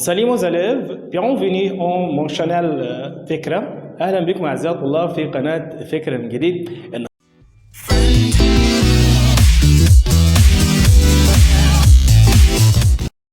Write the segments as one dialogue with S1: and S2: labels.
S1: Salut mes élèves, bienvenue en mon channel فكرة. أهلا بكم أعزائي الطلاب في قناة فكرة من جديد.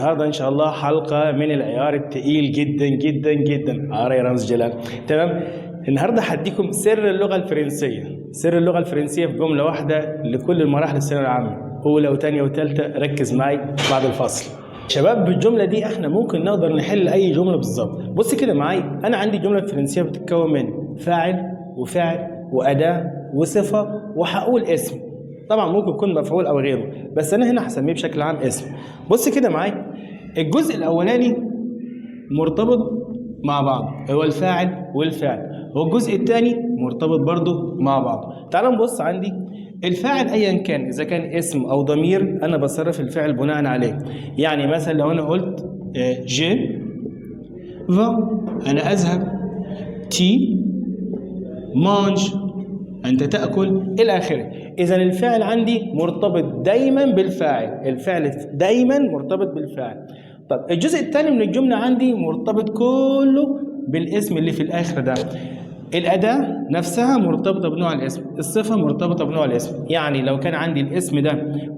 S1: النهارده إن شاء الله حلقة من العيار التقيل جدا جدا جدا. عاري رمز جلال. تمام. النهارده هديكم سر اللغة الفرنسية. سر اللغة الفرنسية في جملة واحدة لكل المراحل الثانوية العامة، أولى وثانية وثالثة. ركز معي بعد الفصل. شباب بالجملة دي احنا ممكن نقدر نحل أي جملة بالظبط. بص كده معاي، أنا عندي جملة فرنسية بتتكون من فاعل وفعل وأداة وصفة وهقول اسم. طبعا ممكن يكون مفعول أو غيره، بس أنا هنا هسميه بشكل عام اسم. بص كده معاي، الجزء الأولاني مرتبط مع بعض، هو الفاعل والفعل، والجزء الثاني مرتبط برضه مع بعض. تعال نبص عندي الفاعل ايا كان، اذا كان اسم او ضمير انا بصرف الفعل بناء عليه. يعني مثلا لو انا قلت جي فا انا اذهب، تي مانج انت تاكل الى اخره. اذا الفعل عندي مرتبط دايما بالفاعل، الفعل دايما مرتبط بالفاعل. طب الجزء الثاني من الجمله عندي مرتبط كله بالاسم اللي في الاخر ده. الأداة نفسها مرتبطة بنوع الاسم، الصفة مرتبطة بنوع الاسم. يعني لو كان عندي الاسم ده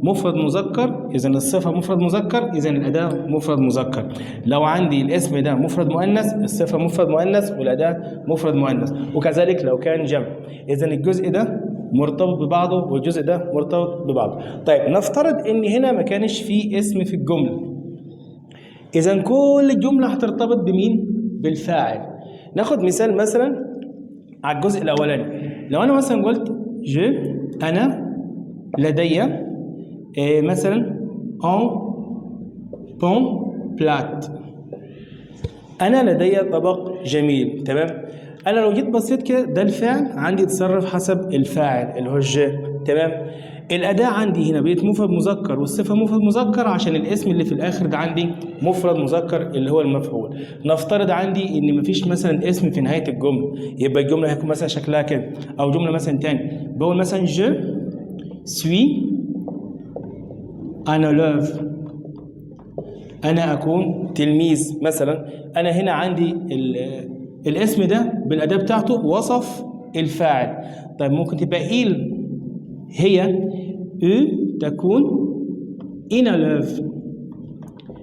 S1: مفرد مذكر، إذن الصفة مفرد مذكر، إذن الأداة مفرد مذكر. لو عندي الاسم ده مفرد مؤنث، الصفة مفرد مؤنث والأداة مفرد مؤنث. وكذلك لو كان جمع، إذن الجزء ده مرتبط ببعضه والجزء ده مرتبط ببعضه. طيب نفترض إن هنا ما كانش فيه اسم في الجملة، إذن كل الجملة هترتبط بمين؟ بالفاعل. ناخد مثال مثلا على الجزء الاولاني. لو انا مثلا قلت انا لدي مثلا ان بون بلات، انا لدي طبق جميل. تمام. انا لو جيت بصيت كده، ده الفعل عندي يتصرف حسب الفاعل اللي هو تمام. الأداة عندي هنا بقت مفرد مذكر والصفة مفرد مذكر عشان الاسم اللي في الآخر ده عندي مفرد مذكر اللي هو المفعول. نفترض عندي إن مفيش مثلا اسم في نهاية الجملة، يبقى الجملة هيكون مثلا شكلها كده. أو جملة مثلا تاني بقول مثلا je suis un élève، أنا أكون تلميذ مثلا. أنا هنا عندي الاسم ده بالأداة بتاعته وصف الفاعل. طيب ممكن تبقى هي تكون إن élève،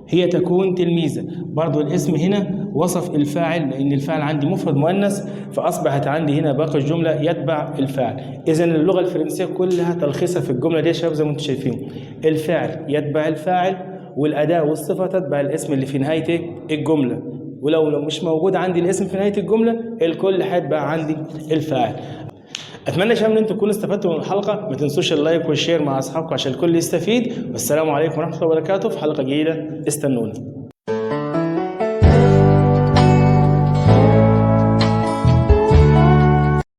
S1: هي تكون تلميذة. برضو الاسم هنا وصف الفاعل، لأن الفاعل عندي مفرد مؤنث، فأصبحت عندي هنا باقي الجملة يتبع الفاعل. إذن اللغة الفرنسية كلها تلخيصها في الجملة دي يا شباب زي ما انتم شايفين، الفاعل يتبع الفاعل والأداة والصفة تتبع الاسم اللي في نهاية الجملة. ولو مش موجود عندي الاسم في نهاية الجملة، الكل هيتبع عندي الفاعل. اتمنى يا شباب ان انتم تكونوا استفدتوا من الحلقه. ما تنسوش اللايك والشير مع اصحابكم عشان الكل يستفيد. والسلام عليكم ورحمه الله وبركاته. في حلقه جديده استنونا.